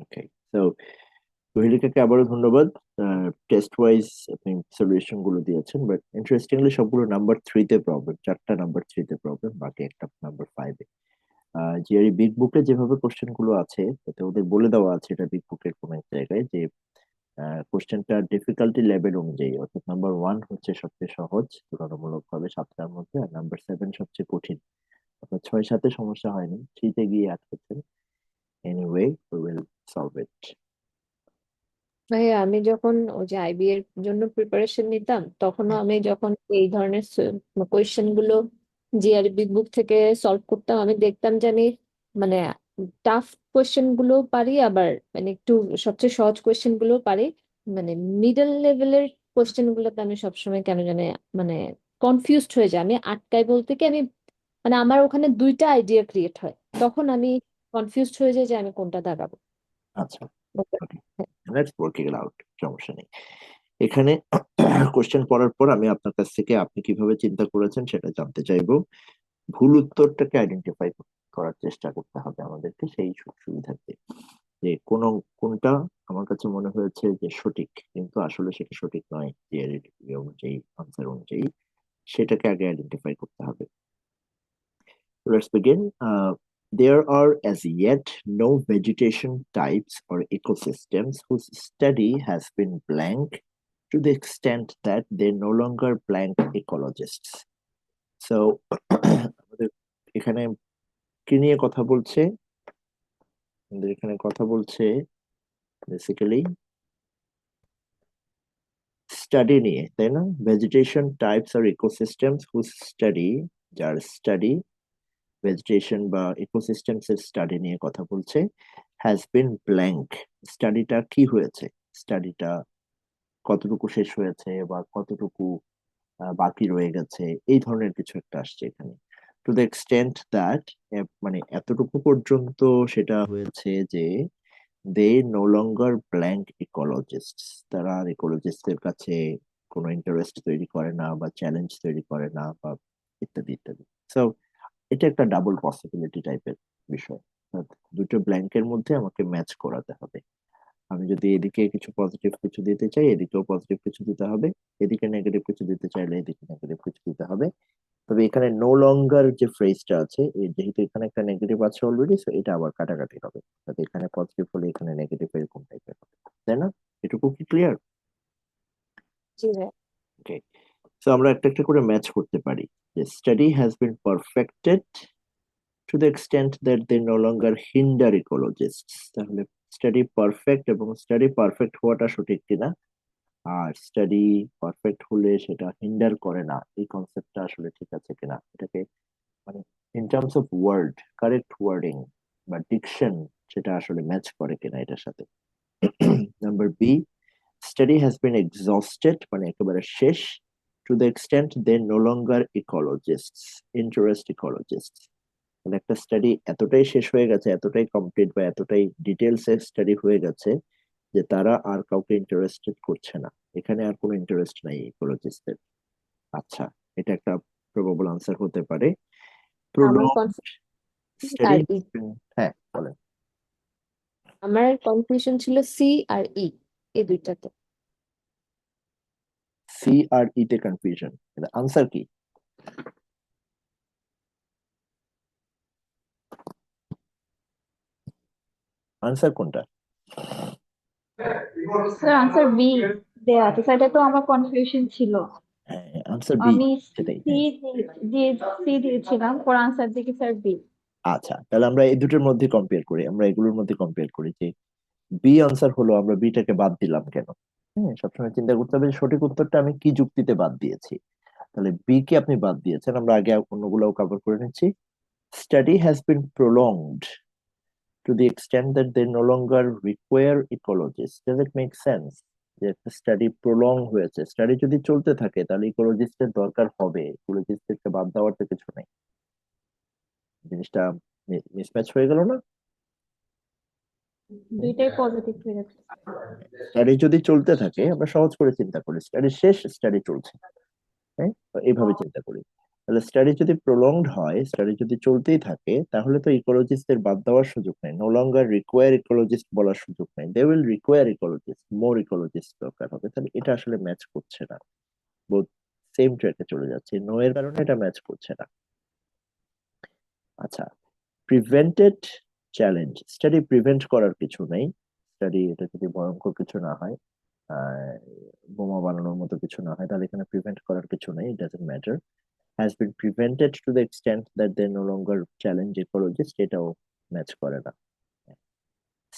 ওকে, তো কোহেলিকাকে আবারও ধন্যবাদ। টেস্ট ওয়াইজ আপনি সলিউশন গুলো দিয়েছেন, বাট ইন্টারেস্টিংলি সবগুলো নাম্বার 3-তে প্রবলেম, 4টা নাম্বার 3-তে প্রবলেম, বাকি একটা নাম্বার 5-এ। জিআরই বিগ বুকে যেভাবে কোশ্চেন গুলো আছে, তাতে ওদের বলে দেওয়া আছে এটা বিগ বুকের কোন এক জায়গায় যে কোশ্চেনটা ডিফিকাল্টি লেভেল অনুযায়ী, অর্থাৎ নাম্বার 1 হচ্ছে সবচেয়ে সহজ তুলনামূলক ভাবে 7টার মধ্যে, আর নাম্বার 7 সবচেয়ে কঠিন। আপনার 6-7-এ সমস্যা হয়নি, 3-তে গিয়ে আটকেছেন। Anyway, we will solve it. ভাই আমি যখন ওই যে আইবি এর জন্য প্রিপারেশন নিতাম, তখনও আমি যখন এই ধরনের কোয়েশ্চেন গুলো জিআরই বিগ বুক থেকে সলভ করতাম, আমি দেখতাম যে আমি মানে টাফ কোয়েশ্চেন গুলো পারি, আবার মানে একটু সবচেয়ে সহজ কোয়েশ্চেন গুলো পারি। মানে মিডল লেভেলের কোয়েশ্চেন গুলোতে আমি সবসময় কেন জানি মানে কনফিউজড হয়ে যাই। আমি আটকাই বলতে কি, আমি মানে আমার ওখানে দুইটা আইডিয়া ক্রিয়েট হয়, তখন আমি কনফিউজড হয়ে যাই যে আমি কোনটা দাগাবো। আচ্ছা, ওকে, লেটস ওয়ার্ক ইট আউট। সমস্যা নেই। এখানে কোশ্চেন পড়ার পর আমি আপনার কাছ থেকে আপনি কিভাবে চিন্তা করেছেন সেটা জানতে চাইবো। ভুল উত্তরটাকে আইডেন্টিফাই করার চেষ্টা করতে হবে আমাদেরকে সেই সুবিধার্থে, যে কোনটা আমার কাছে মনে হয়েছে যে সঠিক, কিন্তু আসলে সেটা সঠিক নয় এর অনুযায়ী, আনসার অনুযায়ী, সেটাকে আগে আইডেন্টিফাই করতে হবে। Let's begin. There are as yet no vegetation types or ecosystems whose study has been blank to the extent that they no longer blank ecologists. So, আমাদের এখানে কি নিয়ে কথা বলছে? আমাদের এখানে কথা বলছে বেসিক্যালি স্টাডি নিয়ে, তাই না? ভেজিটেশন টাইপস আর ইকোসিস্টেমস হুজ স্টাডি, যার স্টাডি ভেজিটেশন বা ইকোসিস্টেমস এর স্টাডি নিয়ে কথা বলছে, হ্যাজ বিন ব্ল্যাঙ্ক। স্টাডিটা কি হয়েছে, স্টাডিটা কতটুকু শেষ হয়েছে বা কতটুকু বাকি রয়ে গেছে, এই ধরনের কিছু একটা আসছে এখানে। টু দ্য এক্সটেন্ট দ্যাট, মানে এতটুকু পর্যন্ত সেটা হয়েছে যে they no longer blank ecologist, তারা আর ইকোলজিস্টদের কাছে কোনো ইন্টারেস্ট তৈরি করে না বা চ্যালেঞ্জ তৈরি করে না, বা ইত্যাদি ইত্যাদি। সো এটা একটা ডাবল পসিবিলিটি টাইপের বিষয়। অর্থাৎ দুটো ব্ল্যাঙ্কের মধ্যে আমাকে ম্যাচ করাতে হবে। আমি যদি এদিকে কিছু পজিটিভ কিছু দিতে চাই, এদিকেও পজিটিভ কিছু দিতে হবে। এদিকে নেগেটিভ কিছু দিতে চাইলে এদিকে নেগেটিভ কিছু দিতে হবে। তবে এখানে নো লঙ্গার যে ফ্রেজটা আছে, যেহেতু এখানে একটা নেগেটিভ আছে অলরেডি, সো এটা আবার কাটাকাটি হবে, অর্থাৎ এখানে পজিটিভ হলে এখানে নেগেটিভ, এরকম টাইপের হবে, তাই না? এটুকু কি ক্লিয়ার? জি ভাই। ওকে, তো আমরা একটা একটা করে ম্যাচ করতে পারি। যে study has been perfected to the extent that they no longer hinder ecologists, তাহলে স্টাডি পারফেক্ট এবং স্টাডি পারফেক্ট হওয়াটা সঠিক কিনা, আর স্টাডি পারফেক্ট হলে সেটা হিন্ডার করে না, এই কনসেপ্টটা আসলে ঠিক আছে কিনা, এটাকে মানে in terms of word, correct wording বা ডিকশন, সেটা আসলে ম্যাচ করে কিনা এটার সাথে। Number B, study has been exhausted, মানে একেবারে শেষ, to the extent they no longer ecologists interest ecologists, মানে একটা স্টাডি এতটাই শেষ হয়ে গেছে, এতটাই কমপ্লিট বা এতটাই ডিটেলস এর স্টাডি হয়ে গেছে যে তারা আর কাউকে ইন্টারেস্টেড করছে না, এখানে আর কোনো ইন্টারেস্ট নাই ইকোলজিস্টদের। আচ্ছা, এটা একটা প্রবাবল আনসার হতে পারে। আমার প্রলংড কনফিউশন স্টাডি, আর ই, হ্যাঁ বলেন। আমার কনফিউশন ছিল সি আর ই, এই দুইটাতে। সি আর ই তে কনফিউশন, আনসার কি? আনসার কোনটা? স্যার আনসার বি দেয়া আছে স্যার, এটা তো আমার কনফিউশন ছিল। হ্যাঁ, আনসার বি, আমি সেটাই, সি হ্যাঁ। দিয়ে সি দিয়েছিলাম, পর আনসার দিকে স্যার বি। আচ্ছা, তাহলে আমরা এই দুটোর মধ্যে কম্পেয়ার করি, আমরা এগুলোর মধ্যে কম্পেয়ার করি যে বি আনসার হলো, আমরা বিটাকে বাদ দিলাম কেন। হ্যাঁ, সবসময় চিন্তা করতে হবে যে সঠিক উত্তরটা আমি কি যুক্তিতে বাদ দিয়েছি। তাহলে বি কে আপনি বাদ দিয়েছেন, আমরা আগে অন্যগুলোও কভার করে নিচ্ছি। Study has bin prolonged to the extent that they no longer require ecologists. Does it make sense? যে একটা স্টাডি প্রলং হয়েছে, স্টাডি যদি চলতে থাকে তাহলে ইকোলজিস্টের দরকার হবে, ইকোলজিস্টকে বাদ দেওয়ার তো কিছু নেই। জিনিসটা মিসম্যাচ হয়ে গেল না? দুইটাই পজিটিভ হয়ে যাচ্ছে। স্টাডি যদি চলতে থাকে, আমরা সহজ করে চিন্তা করি, স্টাডি শেষ, স্টাডি চলছে, হ্যাঁ, তো এইভাবে চিন্তা করি। তাহলে স্টাডি যদি প্রলংড হয়, স্টাডি যদি চলতেই থাকে, তাহলে তো ইকোলজিস্টদের বাদ দেওয়ার সুযোগ নেই, নো লঙ্গার রিকোয়ার ইকোলজিস্ট বলার সুযোগ নেই, they will require ecologist, more ecologist দরকার হবে। তাহলে এটা আসলে ম্যাচ করছে না, বোথ সেম ট্র্যাকে চলে যাচ্ছে, নো এর কারণে এটা ম্যাচ করছে না। আচ্ছা, প্রিভেন্টেড চ্যালেঞ্জ, স্টাডি প্রিভেন্ট করার কিছু নেই, স্টাডি এটা যদি ভয়ঙ্কর কিছু না হয়, আহ, বোমা বানানোর মতো কিছু না হয়, তাহলে এখানে প্রিভেন্ট করার কিছু নেই, it doesn't matter. has been prevented to the extent that they no longer challenge ecologists, এটাও ম্যাচ করে না।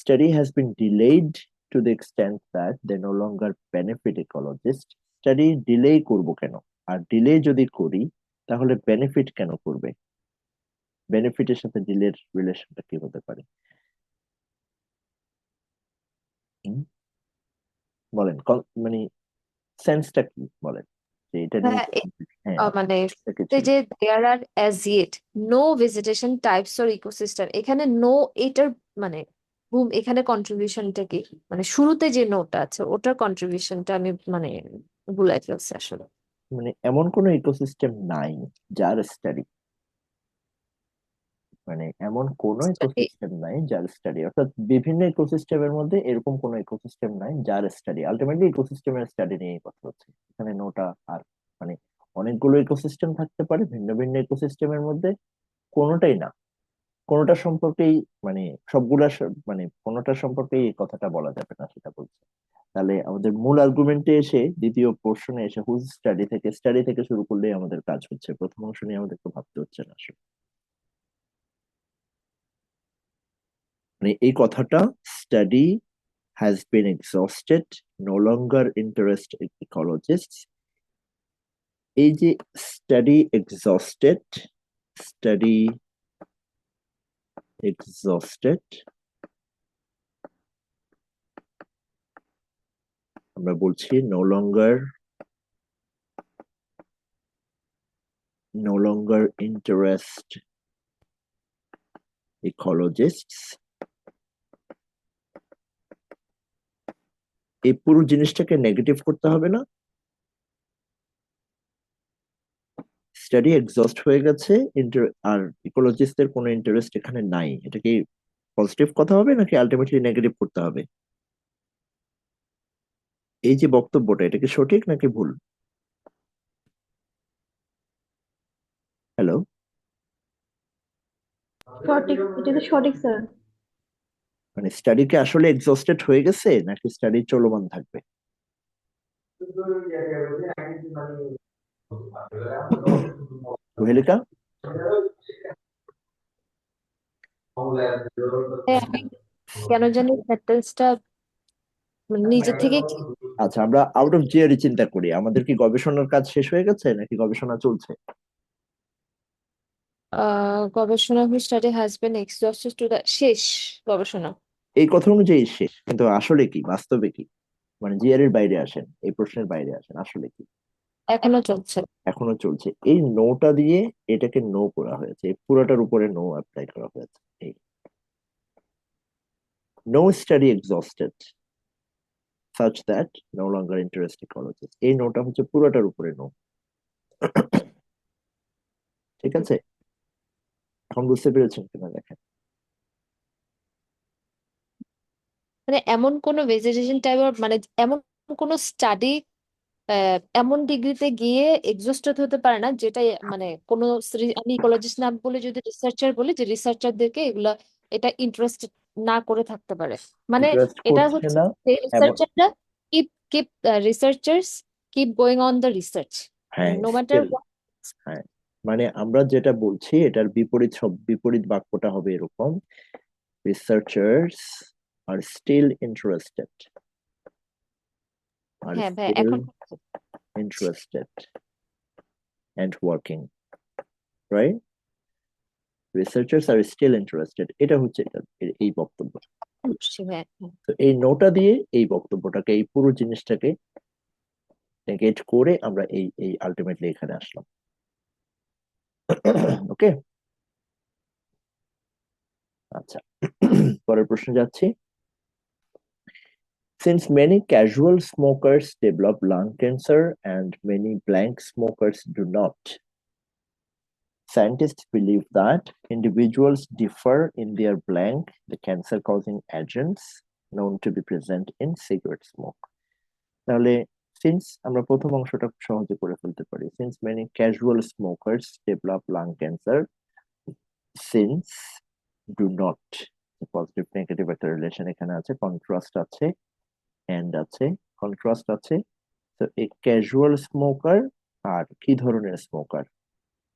Study has been delayed to the extent that they no longer benefit ecologists, study delay করব কেন, আর delay যদি করি তাহলে benefit কেন করবে, বেনিফিটের সাথে ডিলের রিলেশনটা কি হতে পারে? হুম, বলেন, মানে সেন্সটা কি বলেন, যে এটা নিয়ে হ্যাঁ হ্যাঁ মানে এটা কি এই ছিল? যে there are as yet no vegetation types or ecosystem, এখানে নো এটার মানে এখানে কন্ট্রিবিউশনটা কি, মানে শুরুতে যে নোটা আছে ওটার কন্ট্রিবিউশনটা আমি মানে ভুলাই ফেলছি আসলে। মানে এমন কোনো ইকোসিস্টেম নাই যার স্টাডি, মানে এমন কোনো ইকোসিস্টেম নাই যার স্টাডি, অর্থাৎ বিভিন্ন ইকোসিস্টেমের মধ্যে এরকম কোনো ইকোসিস্টেম নাই যার স্টাডি, আলটিমেটলি ইকোসিস্টেমের স্টাডি নিয়েই কথা হচ্ছে এখানে, নোটা আর মানে অনেকগুলো ইকোসিস্টেম থাকতে পারে, ভিন্ন ভিন্ন ইকোসিস্টেমের মধ্যে কোনোটাই না, কোনোটা সম্পর্কেই মানে মানে কোনোটা সম্পর্কেই এই কথাটা বলা যাবে না, সেটা বলছে। তাহলে আমাদের মূল আর্গুমেন্টে এসে, দ্বিতীয় পোর্শনে এসে, হুজ স্টাডি থেকে শুরু করলেই আমাদের কাজ হচ্ছে, প্রথম অংশ নিয়ে আমাদেরকে ভাবতে হচ্ছে না আসলে। মানে এই কথাটা, study has been exhausted, no longer interest ecologists, এই যে স্টাডি এক্সস্টেড আমরা বলছি no longer interest ecologists, এই পুরো জিনিসটাকে নেগেটিভ করতে হবে না, স্টাডি এক্সস্ট হয়ে গেছে, আর ইকোলজিস্টদের কোনো ইন্টারেস্ট এখানে নাই, এটা কি পজিটিভ কথা হবে নাকি আলটিমেটলি নেগেটিভ করতে হবে? এই যে বক্তব্যটা, এটা কি সঠিক নাকি ভুল? হ্যালো? সঠিক, এটা তো সঠিক স্যার। মানে স্টাডি কি আসলে এক্সস্টেড হয়ে গেছে নাকি স্টাডি চলমান থাকবে? কুহেলিকা? আমি কেন জানি সেন্টেন্সটা নিজে থেকে আচ্ছা, আমরা আউট অফ জিয়ারি চিন্তা করি, আমাদের কি গবেষণার কাজ শেষ হয়ে গেছে নাকি গবেষণা চলছে? গবেষণা study has been exhausted to the শেষ গবেষণা। এই কথা অনুযায়ী শেষ, কিন্তু আসলে কি, বাস্তবে কি? মানে জিআরির বাইরে আসেন, এই প্রশ্নের বাইরে আসেন, আসলে কি? এখনো চলছে। এখনো চলছে, এই নোটা দিয়ে এটাকে নো করা হয়েছে, এই পুরোটার উপরে নো অ্যাপ্লাই করা হয়েছে, এই no study exhausted such that no longer interest ecologists, এই নোটা হচ্ছে পুরোটার উপরে নো। ঠিক আছে, এখন বুঝতে পেরেছেন কিনা দেখেন। মানে এমন কোন ভেজিটেশন টাইপ মানে এমন কোন স্টাডি এমন ডিগ্রিতে গিয়ে এক্সস্টেড হতে পারে না যেটা মানে কোনো আমি ইকোলজিস্ট না বলে যদি রিসার্চার বলি যে রিসার্চারদেরকে এগুলা এটা ইন্টারেস্ট না করে থাকতে পারে, মানে ইন্টারেস্ট এটা করছে হচ্ছে না এমন, রিসার্চাররা keep keep researchers keep going on the research হ্যাঁ নো ম্যাটার। স্টিল, হ্যাঁ, মানে আমরা যেটা বলছি এটার বিপরীত বাক্যটা হবে এরকম, researchers are still interested, are হ্যাঁ ভাই স্টিল এখন interested and working, right? Researchers are still interested, এটা হচ্ছে এই বক্তব্য। বুঝছি ভাই। তো এই নোটা দিয়ে এই বক্তব্যটাকে, এই পুরো জিনিসটাকে নেগেট করে আমরা এই এই আলটিমেটলি এখানে আসলাম। ওকে, আচ্ছা, পরের প্রশ্ন যাচ্ছি। Since many casual smokers develop lung cancer and many blank smokers do not, Scientists believe that individuals differ in their blank, the cancer-causing agents known to be present in cigarette smoke. তাহলে since আমরা প্রথম অংশটা সহজে করে ফেলতে পারি, since many casual smokers develop lung cancer, since do not, positive negative একটা relation এখানে আছে, কন্ট্রাস্ট আছে, এন্ড আছে, কন্ট্রাস্ট আছে। তো এই ক্যাজুয়াল স্মোকার আর কি ধরনের স্মোকার,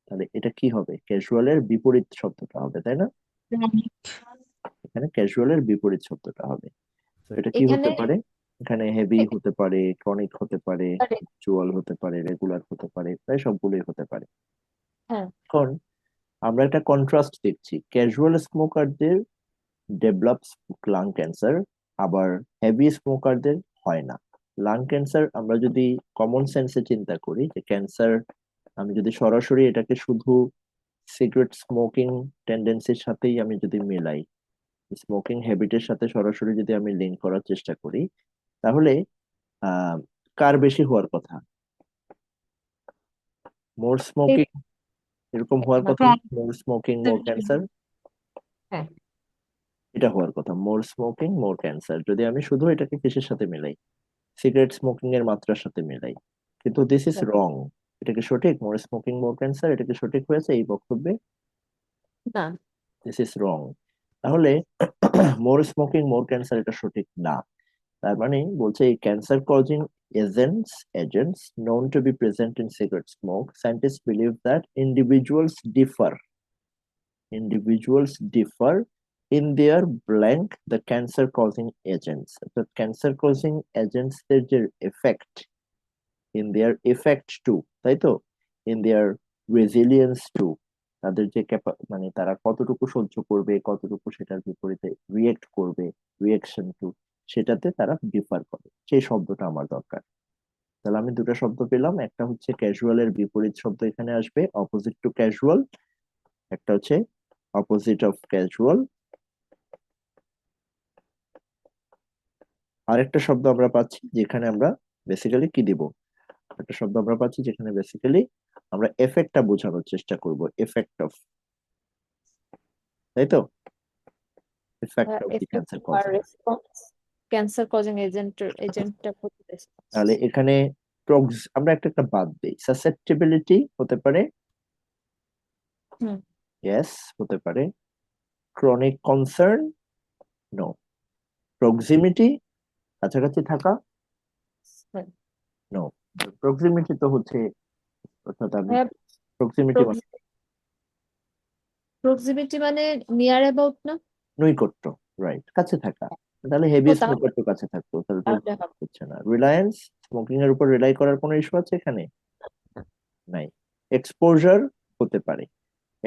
তাহলে এটা কি হবে, ক্যাজুয়ালের বিপরীত শব্দটা হবে, তাই না? এখানে ক্যাজুয়ালের বিপরীত শব্দটা হবে। তো এটা কি এখানে হতে পারে, এখানে হেভি হতে পারে, ক্রনিক হতে পারে, জুয়াল হতে পারে, রেগুলার হতে পারে, প্রায় সবগুলোই হতে পারে। হ্যাঁ এখন আমরা একটা কন্ট্রাস্ট দেখছি, ক্যাজুয়াল স্মোকারদের ডেভেলপস লাং ক্যান্সার, আবার হেভি স্মোকারদের হয় না। লাং ক্যান্সার আমরা যদি কমন সেন্সে চিন্তা করি যে ক্যান্সার, আমি যদি সরাসরি এটাকে শুধু সিগারেট স্মোকিং টেন্ডেন্সির সাথেই আমি যদি মিলাই, স্মোকিং হ্যাবিটের সাথে সরাসরি যদি আমি লিঙ্ক করার চেষ্টা করি, তাহলে আহ কার বেশি হওয়ার কথা, মোর স্মোকিং এরকম হওয়ার কথা, মোর স্মোকিং মোর ক্যান্সার, হ্যাঁ এটা হওয়ার কথা, মোর স্মোকিং মোর ক্যান্সার, যদি আমি শুধু এটাকে কিসের সাথে মিলাই, সিগারেট স্মোকিং এর মাত্রার সাথে মিলাই। কিন্তু দিস ইজ রং। এটা কি সঠিক, মোর স্মোকিং মোর ক্যান্সার, এটা কি সঠিক হয়েছে এই বক্তব্যে? না, দিস ইজ রং। তাহলে মোর স্মোকিং মোর ক্যান্সার এটা সঠিক না। তার মানে বলছে এই cancer causing agents known to be present in cigarette smoke, scientists believe that individuals differ in their blank the cancer causing agents, অর্থাৎ ক্যান্সার কজিং এজেন্টস এর যে effect, in their effect too, তাই তো, in their resilience too, তাদের যে মানে তারা কতটুকু সহ্য করবে, কতটুকু সেটার বিপরীতে রিয়েক্ট করবে, রিয়েকশন টু, সেটাতে তারা ডিফার করে, সেই শব্দটা আমার দরকার। তাহলে আমি দুটো শব্দ পেলাম, একটা হচ্ছে ক্যাজুয়ালের বিপরীত শব্দ এখানে আসবে, অপোজিট টু ক্যাজুয়াল, একটা হচ্ছে অপোজিট অফ ক্যাজুয়াল, আরেকটা শব্দ আমরা পাচ্ছি যেখানে আমরা বেসিক্যালি কি দিব, একটা শব্দ আমরা পাচ্ছি যেখানে বেসিক্যালি আমরা এফেক্টটা বোঝানোর চেষ্টা করব, এফেক্ট অফ, তাই তো, effect of the effect cancer আর কজিং। রেসপন্স, ক্যান্সার কজিং এজেন্টটা প্রতি রেসপন্স। তাহলে এখানে আমরা একটা একটা বাদ দিই, সাসেপ্টিবিলিটি হতে পারে, হুম ইয়েস হতে পারে, ক্রনিক কনসার্ন নো, প্রক্সিমিটি কাছাকাছি থাকা হ্যাঁ নো, প্রক্সিমিটি তো হচ্ছে, অর্থাৎ আমি হ্যাঁ, প্রক্সিমিটি মানে প্রক্সিমিটি মানে নিয়ার অ্যাবাউট না? নৈকট্য, রাইট, কাছে থাকা। তাহলে হেভি ও স্মোকার তো কাছে থাকতো, তাহলে তাহলে প্রক্সিমিটি হচ্ছে না। রিলায়েন্স, স্মোকিং এর উপর রিলাই করার কোনো ইস্যু আছে এখানে? নাই। এক্সপোজার হতে পারে,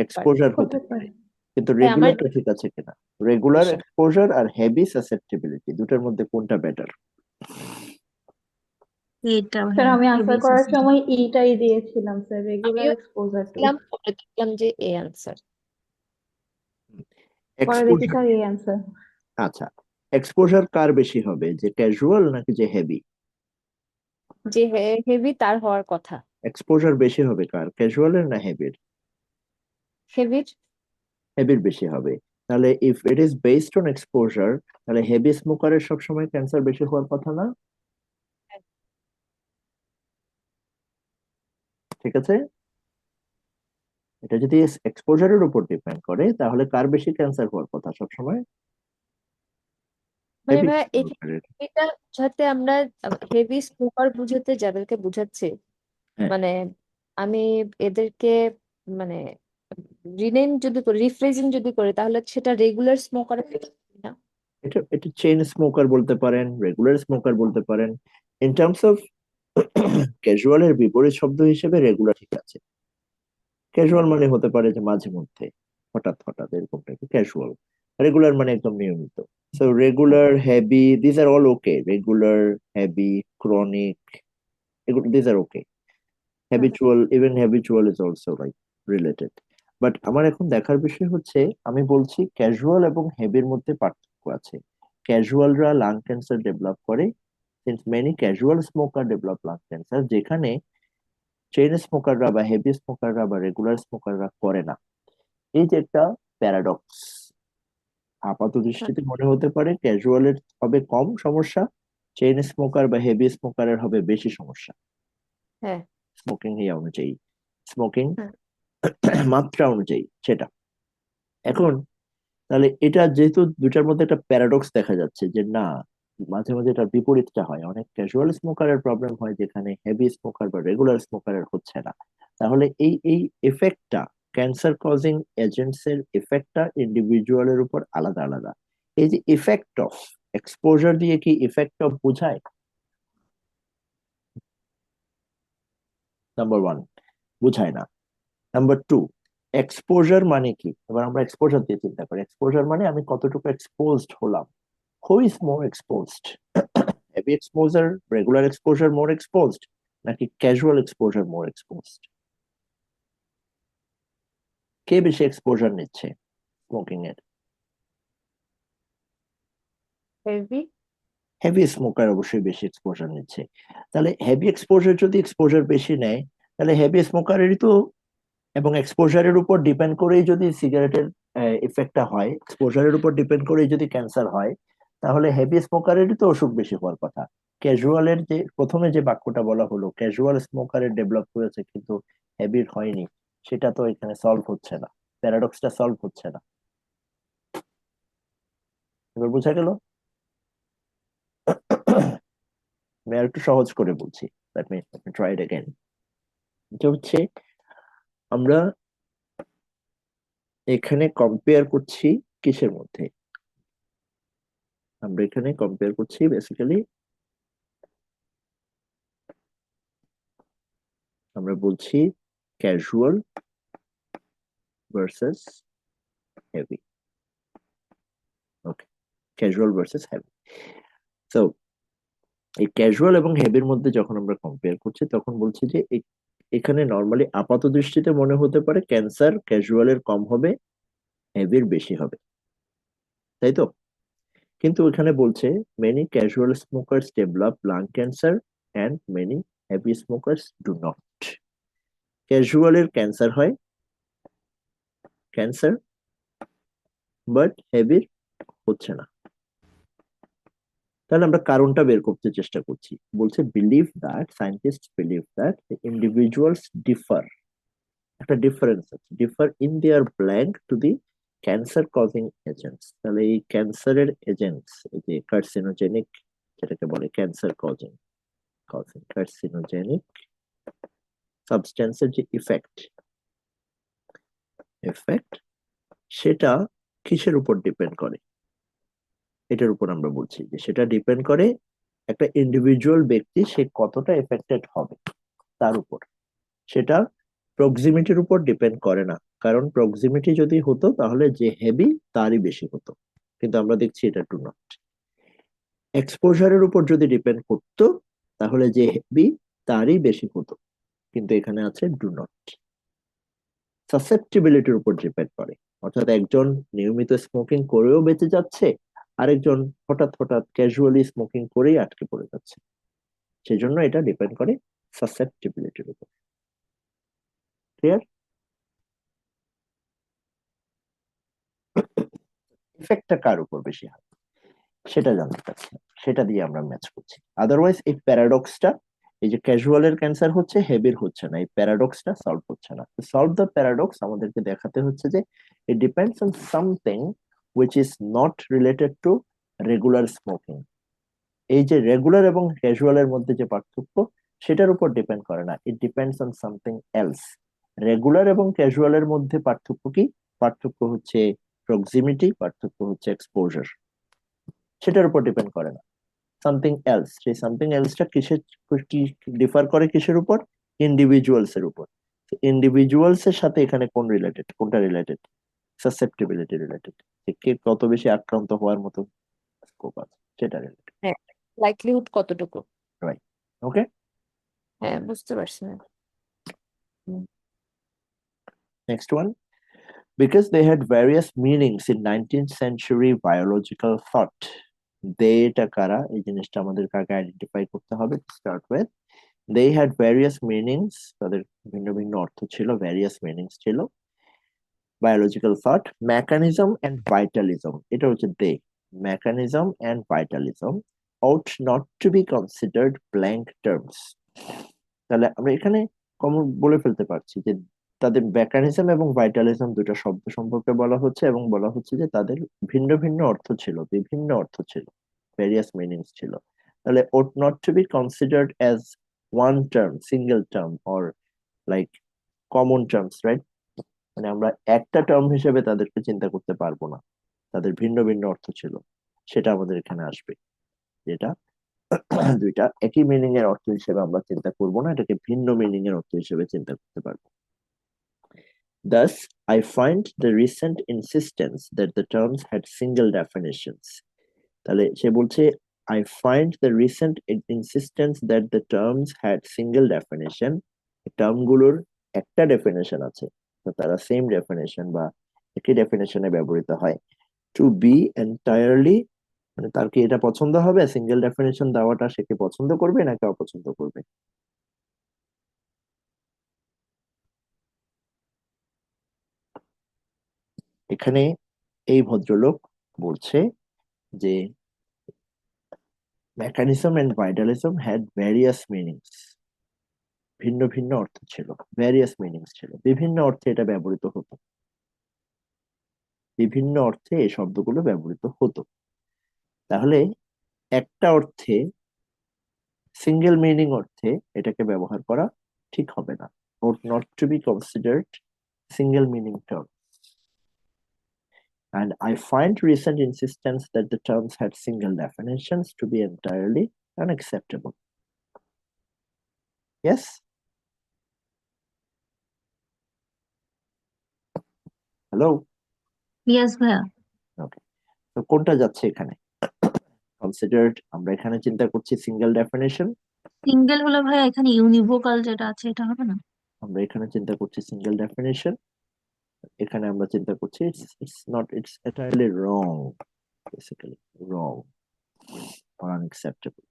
এক্সপোজার হতে হতে পারে, পারে। কিন্তু তাই আমার রেগুলারটা ঠিক আছে কিনা, রেগুলার এক্সপোজার আর হেভি সাসেপ্টিবিলিটি দুটোর মধ্যে কোনটা বেটার? এটা স্যার আমি আনসার করার হেভি সময় এইটাই দিয়েছিলাম স্যার, রেগুলার আমিও এক্সপোজার টু। দেখলাম, পরে দেখলাম যে এই আনসার। পরে দেখি এক্সপোজার, স্যার এই আনসার। আচ্ছা, এক্সপোজার কার বেশি হবে, যে ক্যাজুয়াল নাকি যে হেভি? যে হেভি তার হওয়ার কথা। এক্সপোজার বেশি হবে কার, ক্যাজুয়ালের না হেভির? হেভির। হেভির বেশি হবে। তাহলে if it is based on exposure, তাহলে হেভি স্মোকারের সবসময় ক্যান্সার বেশি হওয়ার কথা না? ঠিক আছে, এটা যদি এক্সপোজারের উপর ডিপেন্ড করে তাহলে কার বেশি ক্যান্সার হওয়ার কথা সবসময়? মানে হেভি ভাই স্মোকারের। এটা বুঝাতে আমরা, হেভি স্মোকার বুঝাতে যাদেরকে বুঝাচ্ছে, হ্যাঁ, মানে আমি এদেরকে মানে রিনেম যদি করি, রিফ্রেজিং যদি করি, তাহলে সেটা রেগুলার স্মোকার না। এটা এটা চেইন স্মোকার বলতে পারেন, রেগুলার স্মোকার বলতে পারেন। ইন টার্মস অফ ক্যাজুয়ালের বিপরীত শব্দ হিসেবে রেগুলার ঠিক আছে। ক্যাজুয়াল মানে হতে পারে যে মাঝে মধ্যে, হঠাৎ হঠাৎ এরকমটাকে ক্যাজুয়াল, রেগুলার মানে একদম নিয়মিত। So regular, heavy, this are all okay, regular, heavy, chronic, এগুলো this are okay. Habitual, even habitual is also like related. But আমার এখন দেখার বিষয় হচ্ছে, আমি বলছি ক্যাজুয়াল এবং হেভির মধ্যে পার্থক্য আছে। ক্যাজুয়ালরা লাং ক্যান্সার ডেভেলপ করে, since many casual smoker develop lung cancer, যেখানে চেইন স্মোকাররা বা হেভি স্মোকাররা বা রেগুলার স্মোকাররা করে না। এই যে একটা প্যারাডক্স, আপাত দৃষ্টিতে মনে হতে পারে ক্যাজুয়ালের হবে কম সমস্যা, চেইন স্মোকার বা হেভি স্মোকারের হবে বেশি সমস্যা, হ্যাঁ। স্মোকিং ইয়া অনুযায়ী, স্মোকিং হ্যাঁ। মাত্রা অনুযায়ী সেটা। এখন তাহলে এটা যেহেতু দুটার মধ্যে একটা প্যারাডক্স দেখা যাচ্ছে যে না, মাঝে মাঝে এটা বিপরীতটা হয়, অনেক ক্যাজুয়াল স্মোকারের প্রবলেম হয় যেখানে হেভি স্মোকার বা রেগুলার স্মোকারের হচ্ছে না। তাহলে এই এই এফেক্টটা, ক্যান্সার কজিং এজেন্টস এর এফেক্টটা ইন্ডিভিজুয়ালের উপর আলাদা আলাদা। এই যে ইফেক্ট অফ এক্সপোজার দিয়ে কি ইফেক্ট অফ বোঝায়? নাম্বার ওয়ান, বুঝায় না। নাম্বার টু, এক্সপোজার মানে কি? এবার আমরা এক্সপোজার দিয়ে চিন্তা করি, এক্সপোজার মানে আমি কতটুকু এক্সপোজড হলাম। Who is more exposed? Heavy exposure, regular exposure more exposed, নাকি ক্যাজুয়াল এক্সপোজার মোর এক্সপোজড? কে বেশি এক্সপোজার নিচ্ছে স্মোকিং এর? হেভি। হেভি স্মোকার অবশ্যই বেশি এক্সপোজার নিচ্ছে। তাহলে হেভি এক্সপোজার যদি এক্সপোজার বেশি নেয়, তাহলে হেভি স্মোকারেরই তো, এবং এক্সপোজারের উপর ডিপেন্ড করেই যদি সিগারেটের ইফেক্টটা হয়, এক্সপোজারের উপর ডিপেন্ড করেই যদি ক্যান্সার হয়, তাহলে হেভি স্মোকারেরই তো অসুখ বেশি হওয়ার কথা। ক্যাজুয়ালের যে প্রথমে যে বাক্যটা বলা হলো, ক্যাজুয়াল স্মোকারের ডেভেলপ করেছে কিন্তু হেভির হয়নি, সেটা তো এখানে সলভ হচ্ছে না, প্যারাডক্সটা সলভ হচ্ছে না। এবার বোঝা গেল? আমি আর একটু সহজ করে বলছি, let me try it again. এটা হচ্ছে আমরা এখানে কম্পেয়ার করছি কিসের মধ্যে? আমরা এখানে কম্পেয়ার করছি বেসিক্যালি, আমরা বলছি ক্যাজুয়াল ভার্সেস হেভি। ওকে, ক্যাজুয়াল ভার্সেস হেভি। তো এই ক্যাজুয়াল এবং হেভির মধ্যে যখন আমরা কম্পেয়ার করছি তখন বলছি যে এখানে নর্মালি আপাত দৃষ্টিতে মনে হতে পারে ক্যান্সার ক্যাজুয়ালের কম হবে, হেভির বেশি হবে, তাই তো? কিন্তু এখানে বলছে many casual smokers develop lung cancer and many heavy smokers do not. ক্যাজুয়ালের ক্যান্সার হয়, ক্যান্সার, বাট হেভির হচ্ছে না। তাহলে আমরা কারণটা বের করতে চেষ্টা করছি। বলছে believe that, scientist believe that individuals differ, একটা ডিফারেন্স আছে, differ in their blank to the cancer causing agents. তাহলে এই ক্যান্সারের এজেন্টস, এই যে কার্সিনোজেনিক, যেটাকে বলে ক্যান্সার কজিং, কার্সিনোজেনিক সাবস্টেন্সের যে ইফেক্ট, এফেক্ট, সেটা কিসের উপর ডিপেন্ড করে? এটার উপর আমরা বলছি যে সেটা ডিপেন্ড করে একটা ইন্ডিভিজুয়াল ব্যক্তি সে কতটা এফেক্টেড হবে তার উপর। সেটা প্রক্সিমিটির উপর ডিপেন্ড করে না, কারণ প্রক্সিমিটি যদি হতো তাহলে যে হেভি তারই বেশি হতো, কিন্তু আমরা দেখছি এটা টু নট। এক্সপোজারের উপর যদি ডিপেন্ড করতো তাহলে যে হেভি তারই বেশি হতো, কিন্তু এখানে আছে ডু নট। সাসেপ্টিবিলিটির উপর ডিপেন্ড করে, অর্থাৎ একজন নিয়মিত স্মোকিং করেও বেঁচে যাচ্ছে, আরেকজন হঠাৎ হঠাৎ ক্যাজুয়ালি স্মোকিং করেই আটকে পড়ে যাচ্ছে, সেজন্য এটা ডিপেন্ড করে সাসেপ্টিবিলিটির উপর। ক্লিয়ার? ইফেক্টটা কার উপর বেশি হয় সেটা জানতে চাচ্ছি, সেটা দিয়ে আমরা ম্যাচ করছি। আদারওয়াইজ এই প্যারাডক্সটা, এই যে ক্যাজুয়ালের ক্যান্সার হচ্ছে হেভির হচ্ছে না, এই প্যারাডক্সটা সলভ হচ্ছে না। সলভ দ্য প্যারাডক্স আমাদেরকে দেখাতে হচ্ছে যে it depends on something which is not related to regular smoking. এই যে রেগুলার এবং ক্যাজুয়ালের মধ্যে যে পার্থক্য, সেটার উপর ডিপেন্ড করে না, it depends on something else. Regular এবং ক্যাজুয়ালের মধ্যে পার্থক্য কি? পার্থক্য হচ্ছে প্রক্সিমিটি, পার্থক্য হচ্ছে এক্সপোজার, সেটার উপর ডিপেন্ড করে না। সামথিং এলস, সেই সামথিং এলসটা কিসের, কি ডিফার করে কিসের উপর? ইন্ডিভিজুয়ালস এর উপর। ইন্ডিভিজুয়ালস এর সাথে এখানে কোন রিলেটেড, কোনটা রিলেটেড? সাসেপ্টিবিলিটি রিলেটেড, কে কত বেশি আক্রান্ত হওয়ার মতো স্কোপ আছে সেটা রিলেটেড। হ্যাঁ, লাইকলিহুড কতটুকু। রাইট, ওকে। হ্যাঁ, বুঝতে পারছি না। Next one. Because they had various meanings in 19th century biological thought. They এটা কারা, এই জিনিসটা আমাদের কাকে আইডেন্টিফাই করতে হবে। Start with they had various meanings, তাদের ভিন্ন ভিন্ন অর্থ ছিল, ভ্যারিয়াস মিনিংস ছিল। Biological thought, mechanism and vitalism, এটা হচ্ছে they, mechanism and vitalism ought not to be considered blank terms। তাহলে আমরা এখানে কমন বলে ফেলতে পারছি যে তাদের মেকানিজম এবং ভাইটালিজম দুটো শব্দ সম্পর্কে বলা হচ্ছে, এবং বলা হচ্ছে যে তাদের ভিন্ন ভিন্ন অর্থ ছিল, বিভিন্ন অর্থ ছিল, ভেরিয়াস মিনিংস ছিল। তাহলে ought not to be considered as one term, single term, or like common terms, right? মানে আমরা একটা টার্ম হিসেবে তাদেরকে চিন্তা করতে পারবো না, তাদের ভিন্ন ভিন্ন অর্থ ছিল, সেটা আমাদের এখানে আসবে। যেটা দুইটা একই মিনিং এর অর্থ হিসেবে আমরা চিন্তা করব না, এটাকে ভিন্ন মিনিং এর অর্থ হিসেবে চিন্তা করতে পারবো। Thus, I find the recent insistence that the terms had single definitions। তাহলে সে বলছে I find the recent insistence that the terms had single definition, term গুলোর একটা ডেফিনেশন আছে, তো তারা সেম ডেফিনেশন বা একই ডেফিনেশনে ব্যবহৃত হয়। টু বি এন্টায়ারলি, মানে তার কি এটা পছন্দ হবে, সিঙ্গেল ডেফিনেশন দেওয়াটা সে কি পছন্দ করবে নাকি অপছন্দ করবে? এখানে এই ভদ্রলোক বলছে যে mechanism and vitalism had various meanings, ভিন্ন ভিন্ন অর্থ ছিল, ভ্যারিয়াস মিনিংস ছিল, বিভিন্ন অর্থে এটা ব্যবহৃত হতো, বিভিন্ন অর্থে এই শব্দগুলো ব্যবহৃত হতো। তাহলে একটা অর্থে, সিঙ্গেল মিনিং অর্থে এটাকে ব্যবহার করা ঠিক হবে না, ought not to be considered single meaning term। And I find recent insistence that the terms had single definitions to be entirely unacceptable। Yes? Hello? Yes ভাইয়া। ওকে, তো কোনটা যাচ্ছে এখানে? কনসিডার্ড, আমরা এখানে চিন্তা করছি সিঙ্গেল ডেফিনেশন, সিঙ্গেল হলে ভাইয়া এখানে ইউনিভোকাল যেটা আছে এটা হবে না? আমরা এখানে চিন্তা করছি সিঙ্গেল ডেফিনেশন, এখানে আমরা চিন্তা করছি it's entirely wrong, basically wrong or unacceptable।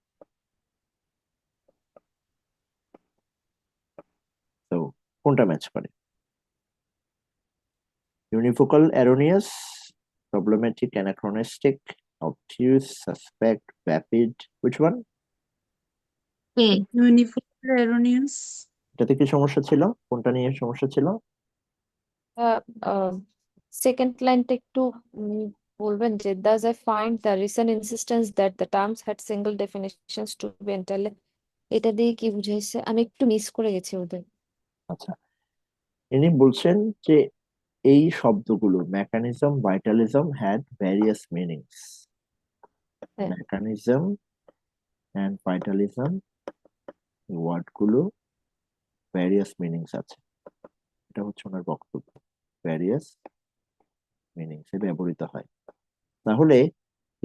তো কোনটা ম্যাচ করে? Univocal, erroneous, problematic, anachronistic, obtuse, suspect, vapid, which one? A. Uniform erroneous. এটাতে কি সমস্যা ছিল, কোনটা নিয়ে সমস্যা ছিল? সেকেন্ড লাইনটা একটু বলবেন যে does I find the recent insistence that the terms had single definitions to be entirely, এটা দিয়ে কি বুঝাইছে? আমি একটু মিস করে গেছি ওদের। আচ্ছা, ইনি বলছেন যে এই শব্দগুলো mechanism, vitalism had various meanings, হ্যাঁ, মেকানিজম এন্ড ভাইটালিজম ওয়ার্ড গুলো ভ্যারিয়াস মিনিংস আছে, এটা হচ্ছে ওনার বক্তব্য, ভ্যারিয়াস মিনিংস এ ব্যবহৃত হয়। তাহলে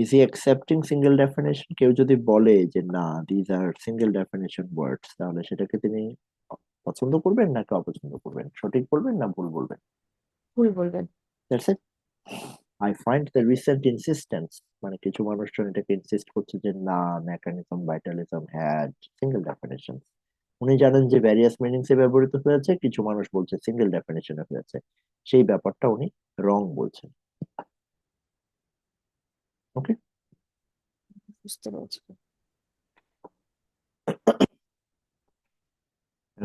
is he accepting single definition? কেউ যদি বলে যে না দিজ আর সিঙ্গেল ডেফিনেশন ওয়ার্ডস, তাহলে সেটাকে তিনি পছন্দ করবেন নাকি অপছন্দ করবেন, সঠিক বলবেন না ভুল বলবেন? ভুল বলবেন। That's it. I find the recent insistence, মানে কিছু মানুষজন এটাকে ইনসিস্ট করছে যে না mechanism, vitalism had single definition. উনি জানেন যে ভ্যারিয়াস মিনিংস এ ব্যবহৃত হয়েছে, কিছু মানুষ বলছে সিঙ্গেল ডেফিনেশনে হয়েছে, সেই ব্যাপারটা উনি রং বলছেন। ওকে, বুঝতে পারছি।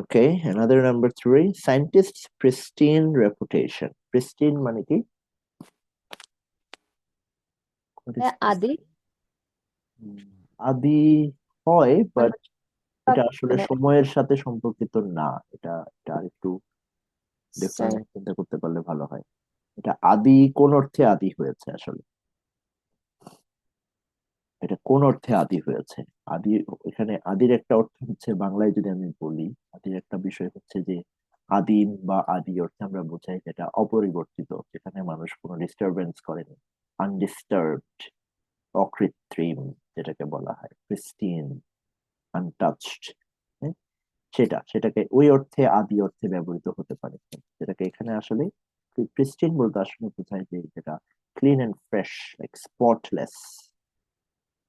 okay, another number 3, scientists pristine reputation। pristine মানে কি? What is আদি আদি হয়, বাট এটা আসলে মানে সময়ের সাথে সম্পর্কিত না, এটা এটা একটু ডিফারেন্ট চিন্তা করতে পারলে ভালো হয়। এটা আদি কোন অর্থে আদি হয়েছে আসলে, এটা কোন অর্থে আদি হয়েছে? আদি, এখানে আদির একটা অর্থ হচ্ছে, বাংলায় যদি আমি বলি, আদির একটা বিষয় হচ্ছে যে আদিম বা আদি অর্থে আমরা বোঝাই যেটা অপরিবর্তিত, যেখানে মানুষ কোনো ডিস্টারবেন্স করেনি, আনডিস্টার্বড, অকৃত্রিম, যেটাকে বলা হয় প্রিস্টিন, আনটাচড, সেটাকে ওই অর্থে আদি অর্থে ব্যবহৃত হতে পারে। যেটাকে এখানে আসলে প্রিস্টিন বলতে আসলে বোঝায় যে যেটা clean and fresh, like spotless.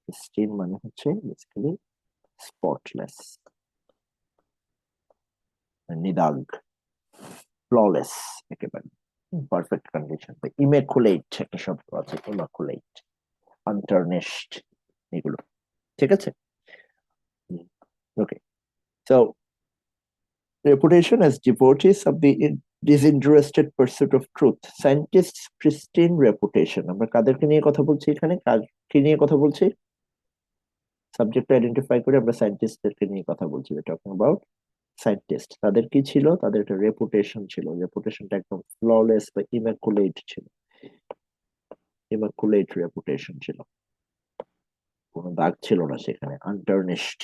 Pristine মানে হচ্ছে বেসিক্যালি স্পটলেস। নিদাগ, ফ্ললেস, একেবারে পারফেক্ট কন্ডিশন। ইমেকুলেট একটা শব্দ আছে, ইমাকুলেট, আনটার্নিশড, এগুলো ঠিক আছে। Okay, so reputation as devotees of the disinterested pursuit of truth. Scientists' pristine reputation. আমরা কাদেরকে নিয়ে কথা বলছি এখানে? কি নিয়ে কথা বলছি? সাবজেক্ট আইডেন্টিফাই করে আমরা সায়েন্টিস্টদেরকে নিয়ে কথা বলছি। Talking about scientist. তাদের কি ছিল? তাদের একটা রেপুটেশন ছিল। রেপুটেশনটা একদম ফ্ললেস বা ইমাকুলেট ছিল। ইমাকুলেট রেপুটেশন ছিল, কোনো দাগ ছিল না সেখানে, আনটার্নিশড।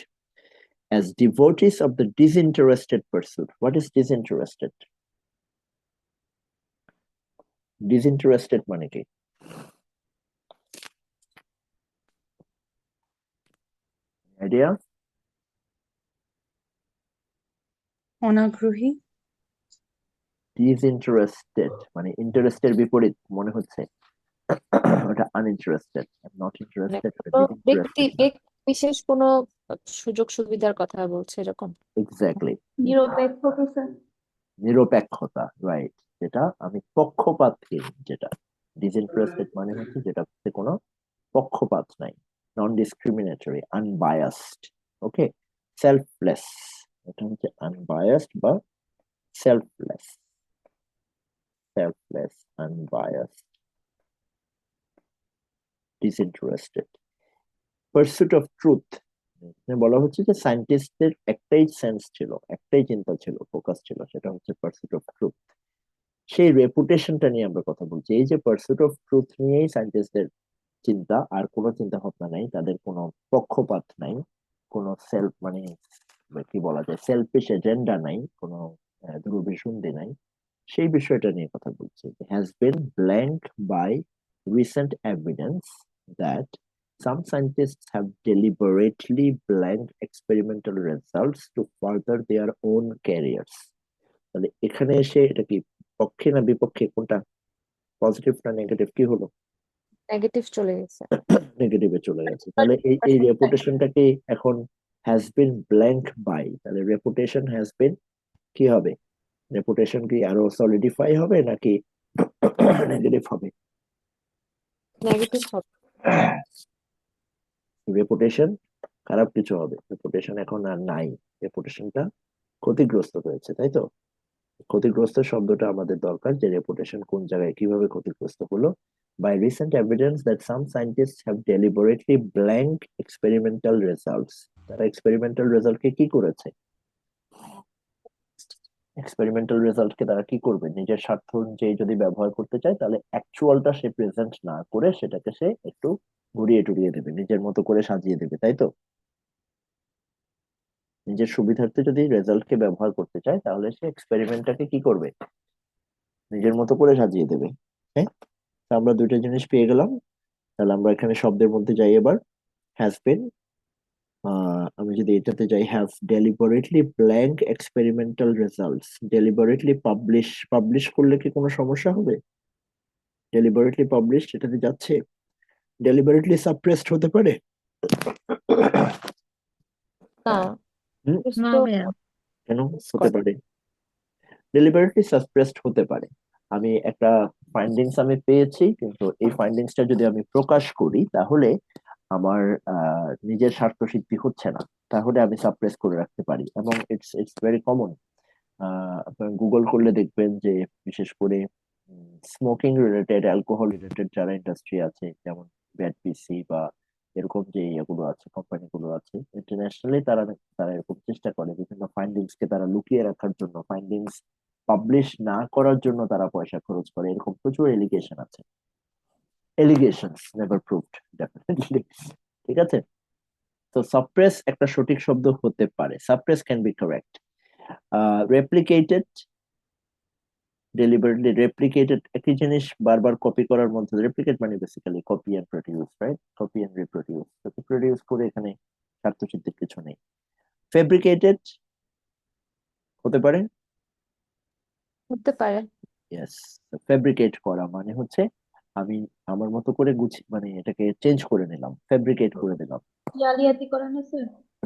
As devotees of the disinterested pursuit. What is disinterested? Disinterested মানে কি? আইডিয়া? অনাগ্রহী, ডিসইন্টারেস্টেড মানে ইন্টারেস্টের বিপরীত মনে হচ্ছে। ওটা আনইন্টারেস্টেড, নট মানে ইন্টারেস্টেড, কোনো ব্যক্তি ডিসইন্টারেস্টেড। বিশেষ কোনো সুযোগ সুবিধার কথা বলছে এরকম। এক্স্যাক্টলি, নিরপেক্ষ কিছু। নিরপেক্ষতা, রাইট। যেটা আমি পক্ষপাতহীন, যেটা ডিসইন্টারেস্টেড মানে হচ্ছে যেটাতে কোনো পক্ষপাত নাই, নন ডিসক্রিমিনেটরি, আনবায়াসড। ওকে, সেলফলেস, এটা হচ্ছে আনবায়াসড বা selfless, selfless, unbiased, disinterested. Pursuit of truth, বলা হচ্ছে যে সায়েন্টিস্টদের একটাই সেন্স ছিল, একটাই চিন্তা ছিল, ফোকাস ছিল, সেটা হচ্ছে পার্সুট অফ ট্রুথ। সেই রেপুটেশনটা নিয়ে আমরা কথা বলছি। এই যে পার্সুট অফ ট্রুথ নিয়েই সায়েন্টিস্টদের চিন্তা, আর কোনো চিন্তা ভাবনা নাই, তাদের কোনো পক্ষপাত নাই, কোনো সেলফ মানে কি বলা যায়, সেলফিশ এজেন্ডা নাই, কোনো দুরভিসন্ধি নাই, সেই বিষয়টা নিয়ে কথা বলছি। Has been blank by recent evidence that some scientists have deliberately blanked experimental results to further their own careers. তাহলে এখানে এসে এটা কি পক্ষে না বিপক্ষে, কোনটা? পজিটিভ না নেগেটিভ, কি হলো? নেগেটিভ চলে গেছে। নেগেটিভে চলে গেছে। তাহলে এই রেপুটেশনটা কি এখন হ্যাজ বিন ব্ল্যাঙ্ক বাই, তাহলে রেপুটেশন হ্যাজ বিন কি হবে? রেপুটেশন কি আরো সলিডিফাই হবে নাকি নেগেটিভ হবে? নেগেটিভ হবে। রেপুটেশন খারাপ কিছু হবে, রেপুটেশন এখন আর নাই, রেপুটেশনটা ক্ষতিগ্রস্ত হয়েছে, তাই তো? ক্ষতিগ্রস্ত শব্দটা আমাদের দরকার, যে রেপুটেশন কোন জায়গায় কিভাবে ক্ষতিগ্রস্ত হলো। By recent evidence that some scientists have deliberately blanked experimental results. তারা এক্সপেরিমেন্টাল রেজাল্টকে কি করেছে? এক্সপেরিমেন্টাল রেজাল্টকে তারা কি করবে? নিজের স্বার্থ অনুযায়ী যদি ব্যবহার করতে চায়, তাহলে অ্যাকচুয়ালটা সে প্রেজেন্ট না করে সেটাকে সে একটু ঘুরিয়ে টুরিয়ে দেবে, নিজের মতো করে সাজিয়ে দেবে, তাই তো? নিজের সুবিধার্থে যদি রেজাল্টকে ব্যবহার করতে চায়, তাহলে সে এক্সপেরিমেন্টটাকে কি করবে? নিজের মতো করে সাজিয়ে দেবে। হ্যাঁ, তো আমরা দুইটা জিনিস পেয়ে গেলাম। তাহলে আমরা এখানে শব্দের মধ্যে যাই এবার। হ্যাজ বিন, আমি যদি এটাতে যাই, have deliberately blank experimental results. Deliberately publish করলে কি কোনো সমস্যা হবে? ডেলিবারেটলি পাবলিশ এটাতে যাচ্ছে, ডেলিবারেটলি সাপ্রেসড হতে পারে? না, হুম, না তো ভাইয়া, কেন হতে পারে? ডেলিবারেটলি সাপ্রেসড হতে পারে। আমি একটা ফাইন্ডিংস আমি পেয়েছি, কিন্তু এই ফাইন্ডিংসটা যদি আমি প্রকাশ করি, তাহলে আমার নিজের স্বার্থ সিদ্ধি হচ্ছে না, তাহলে আমি সাপ্রেস করে রাখতে পারি। এবং ইটস ইটস ভেরি কমন। আপনার গুগল করলে দেখবেন যে বিশেষ করে স্মোকিং রিলেটেড, অ্যালকোহল রিলেটেড যারা ইন্ডাস্ট্রি আছে, যেমন বিএনপিসি বা এরকম যে ইয়েগুলো আছে, কোম্পানিগুলো আছে ইন্টারন্যাশনালি, তারা তারা এরকম চেষ্টা করে বিভিন্ন ফাইন্ডিংস কে তারা লুকিয়ে রাখার জন্য, ফাইন্ডিংস পাবলিশ না করার জন্য তারা পয়সা খরচ করে। এরকম প্রচুর এলিগেশন আছে। Allegations never proved, definitely. ঠিক আছে, তো সাপ্রেস একটা সঠিক শব্দ হতে পারে, suppress can be correct. Replicated, deliberately replicated, একই জিনিস বারবার কপি করার মধ্যে, রেপ্লিকেট মানে basically copy and produce, right? Copy and reproduce, তো প্রডিউস করে এখানে স্বার্থসিদ্ধির কিছু নেই। ফেব্রিকেটেড হতে পারে, হতে পারে। ইয়েস। ফেব্রিকেট করা মানে হচ্ছে আমি আমার মতো করে মানে এটাকে চেঞ্জ করে নিলাম, ফেব্রিকেট করে দিলাম, জালিয়াতি করা হয়েছে।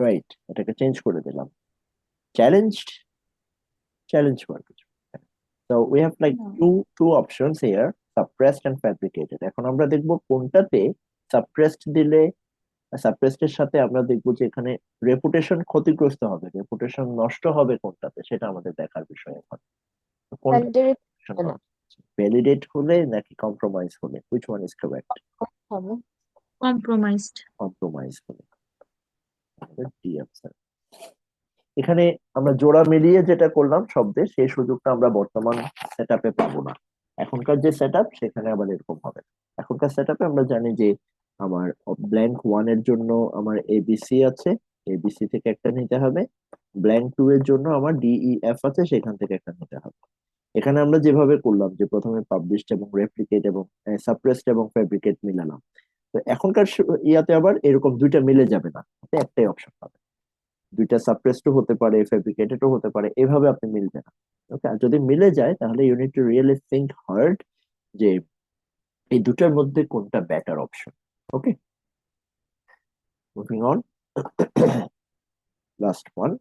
রাইট, এটাকে চেঞ্জ করে দিলাম। Challenged, challenge work. So we have like No. two options here, suppressed and fabricated. এখন আমরা দেখব কোনটাতে সাপ্রেসড দিলে, সাপ্রেসড এর সাথে আমরা দেখবো যে এখানে রেপুটেশন ক্ষতিগ্রস্ত হবে, রেপুটেশন নষ্ট হবে কোনটাতে, সেটা আমাদের দেখার বিষয় এখন। তো কোনটা ভ্যালিডেট না ভ্যালিডেট হলে নাকি কম্প্রোমাইজ হলে, which one is correct? হবে। compromised, কম্প্রোমাইজ হলে আমাদের ডি আনসার। এখানে আমরা জোড়া মিলিয়ে যেটা করলাম শব্দের, সেই সুযোগটা আমরা বর্তমান সেটআপে পাবো না। এখনকার যে সেটআপ সেখানে আবার এরকম হবে না। এখনকার সেটআপে আমরা জানি যে আমার ব্ল্যাঙ্ক 1 এর জন্য আমার এবিসি আছে, এবিসি থেকে একটা নিতে হবে। ব্ল্যাঙ্ক 2 এর জন্য আমার ডিইএফ আছে, সেখান থেকে একটা নিতে হবে। এখানে আমরা যেভাবে করলাম যে প্রথমে পাবলিশড এবং রেপ্লিকেট এবং সাপ্রেসড এবং ফেব্রিকেট মিলালাম, তো এখনকার ইয়াতে আবার এরকম দুইটা মিলে যাবে না, আপনি একটাই অপশন পাবেন। দুইটা সাপ্রেসডও হতে পারে, ফেব্রিকেটেডও হতে পারে, এভাবে আপনি মিলবে না। ওকে, আর যদি মিলে যায় তাহলে you need to really think hard যে এই দুটার মধ্যে কোনটা better option. Okay, moving on. Last one,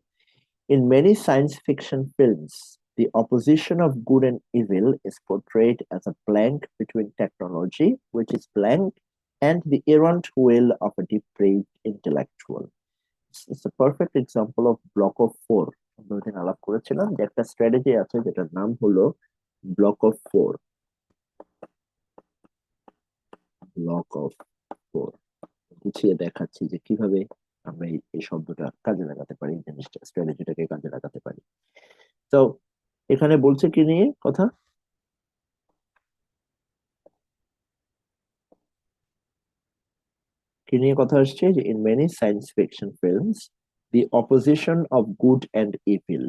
in many science fiction films the opposition of good and evil is portrayed as a blank between technology, which is blank, and the errant will of a depraved intellectual. It's a perfect example of block of four. আমরা ওদিন আলাপ করেছিলাম যে একটা strategy আছে যেটার নাম হলো block of four. Block of four গুছিয়ে দেখাচ্ছি যে কিভাবে আমরা এই শব্দটা কাজে লাগাতে পারি, জিনিসটা স্ট্র্যাটেজিটাকে কাজে লাগাতে পারি। তো এখানে বলছে কি নিয়ে কথা, কি নিয়ে কথা আসছে যে in many science fiction films the opposition of good and evil,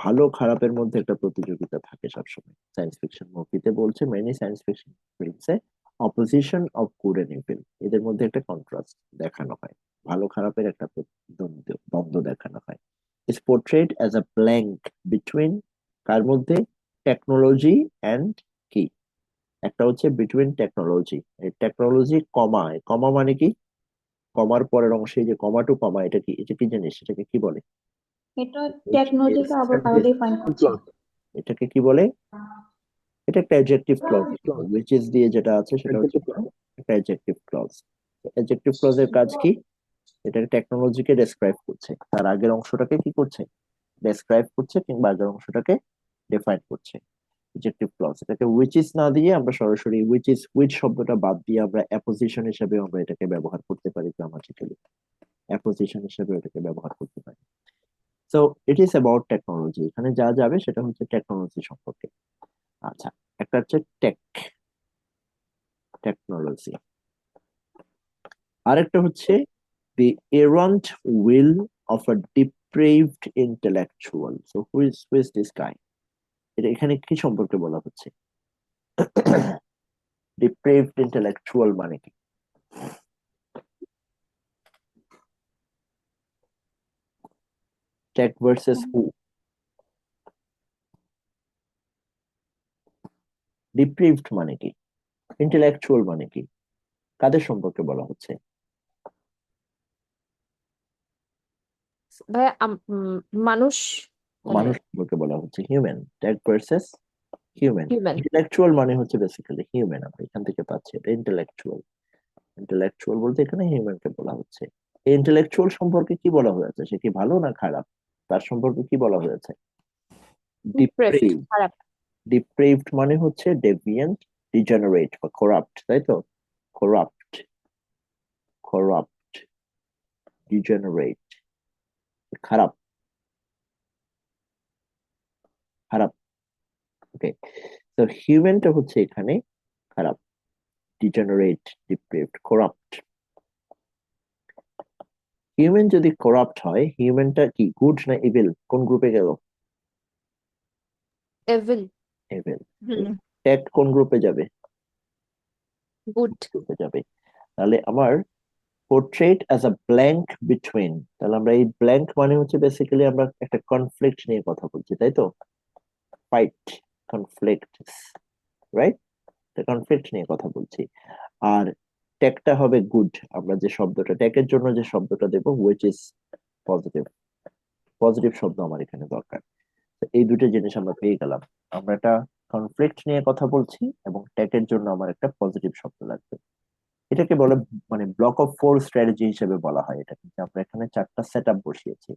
ভালো খারাপের মধ্যে একটা প্রতিযোগিতা থাকে সবসময়। সায়েন্স ফিকশন মুভিতে বলছে মেনি সায়েন্স ফিকশন ফিল্মসে opposition of good and evil, এদের মধ্যে একটা কন্ট্রাস্ট দেখানো হয়, ভালো খারাপের একটা দ্বন্দ্ব দেখানো হয়। Is portrayed as a blank between, কার মধ্যে, টেকনোলজি অ্যান্ড কি, একটা হচ্ছে বিটুইন টেকনোলজি, এই টেকনোলজি কমা, কমা মানে কি, কমার পরের অংশে যে কমা টু কমা, এটা কি, এটা কি জিনিস, এটাকে কি বলে? এটা টেকনোলজিকে আবার ভালো ডিফাইন করছে। এটাকে কি বলে? এটা একটা অ্যাডজেক্টিভ ক্লজ, which is দিয়ে যেটা আছে সেটা হচ্ছে একটা অ্যাডজেক্টিভ ক্লজ। অ্যাডজেক্টিভ ক্লজের কাজ কি? এটা টেকনোলজিকে ডেসক্রাইব করছে, তার আগের অংশটাকে কি করছে, ডেসক্রাইব করছে, কিংবা আগের অংশটাকে ডিফাইন করছে। অ্যাডজেক্টিভ ক্লজ, এটাকে which is না দিয়ে আমরা সরাসরি which is, which শব্দটা বাদ দিয়ে আমরা অ্যাপোজিশন হিসেবে আমরা এটাকে ব্যবহার করতে পারি গ্রামাটিক্যালি, অ্যাপোজিশন হিসেবে এটাকে ব্যবহার করতে পারি। So it is about technology, এখানে যা যাবে সেটা হচ্ছে টেকনোলজি সম্পর্কে। আচ্ছা, একটা হচ্ছে টেকনোলজি, আরেকটা হচ্ছে the errant will of a depraved intellectual. So who is this guy? এটা এখানে কি সম্পর্কে বলা হচ্ছে? depraved intellectual মানে কি? Tech versus who? depraved মানে কি, intellectual মানে কি, কাদের সম্পর্কে বলা হচ্ছে? ভাইয়া মানুষ, মানুষ সম্পর্কে বলা হচ্ছে, human. Tech versus human. Human. Intellectual মানে হচ্ছে বেসিক্যালি হিউম্যান, আমরা এখান থেকে পাচ্ছি এটা ইন্টেলেকচুয়াল। ইন্টেলেকচুয়াল বলতে এখানে হিউম্যানকে বলা হচ্ছে। এই ইন্টেলেকচুয়াল সম্পর্কে কি বলা হয়েছে, সে কি ভালো না খারাপ, তার সম্পর্কে কি বলা হয়েছে? ডিপ্রেভড। খারাপ। ডিপ্রেভড মানে হচ্ছে ডেভিয়েন্ট, ডিজেনারেট বা করাপ্ট, তাই তো? করাপ্ট, করাপ্ট, ডিজেনারেট, খারাপ, খারাপ। ওকে, তো হিউম্যানটা হচ্ছে এখানে খারাপ, ডিজেনারেট, ডিপ্রেভড, করাপ্ট। হিউম্যান যদি করাপ্ট হয়, হিউম্যানটা কি গুড না ইভিল, কোন গ্রুপে গেল? এভিল। ইভিল। টেক কোন গ্রুপে যাবে? গুড গ্রুপে যাবে। তাহলে আমার portrait as a blank between, তাহলে আমরা এই ব্ল্যাঙ্ক মানে হচ্ছে বেসিক্যালি আমরা একটা কনফ্লিক্ট নিয়ে কথা বলছি, তাই তো? Fight, conflict, right? কনফ্লিক্ট নিয়ে কথা বলছি। আর টেকটা হবে গুড, আমরা যে শব্দটা টেকের জন্য যে শব্দটা দেবো which is পজিটিভ, পজিটিভ শব্দ আমার এখানে দরকার। তো এই দুটো জিনিস আমরা পেয়ে গেলাম। আমরা একটা কনফ্লিক্ট নিয়ে কথা বলছি এবং ট্যাগের জন্য আমার একটা পজিটিভ শব্দ লাগবে। এটাকে বলে মানে ব্লক অফ ফোর স্ট্র্যাটেজি হিসেবে বলা হয় এটাকে, যে আমরা এখানে চারটা সেট আপ বসিয়েছি।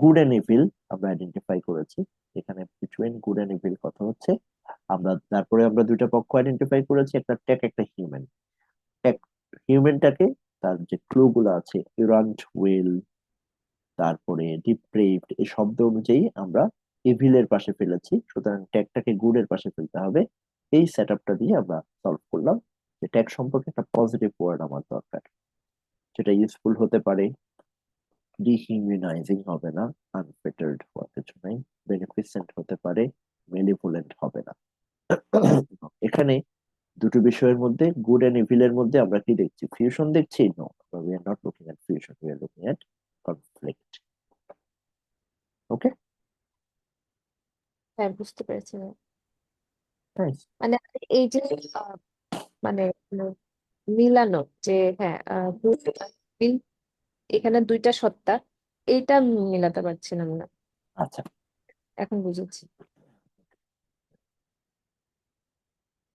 গুড এন্ড ইভিল আমরা আইডেন্টিফাই করেছি, এখানে বিটুইন গুড এন্ড ইভিল কথা হচ্ছে। তারপরে আমরা দুইটা পক্ষ আইডেন্টিফাই করেছি, একটা টেক একটা হিউম্যান। টেক হিউম্যানটাকে তার যে ক্লু গুলো আছে, ইরান্ট উইল, তারপরে ডিপ্রেভড, এই শব্দ অনুযায়ী আমরা ইভিলের পাশে ফেলেছি, সুতরাং ট্যাগটাকে গুড এর পাশে ফেলতে হবে। এই সেট আপটা দিয়ে আমরা সলভ করলাম যে ট্যাগ সম্পর্কে একটা পজিটিভ ওয়ার্ড আমার দরকার, যেটা ইউজফুল হতে পারে, ডিহিউম্যানাইজিং হবে না, আনফিটার্ড হওয়ার কিছু নাই, বেনিফিসেন্ট হতে পারে, মেলিভোলেন্ট হবে না। এখানে দুটো বিষয়ের মধ্যে, গুড এন্ড ইভিল এর মধ্যে আমরা কি দেখছি? ফিউশন দেখছি? No, we are not looking at fusion, we are looking at conflict. Okay, হ্যাঁ, বুঝতে পেরেছি। নাইস। মানে এই যে আহ, মানে মিলানো, যে হ্যাঁ এখানে দুইটা সত্তা, এইটা মিলাতে পারছিলাম না, আচ্ছা, এখন বুঝেছি।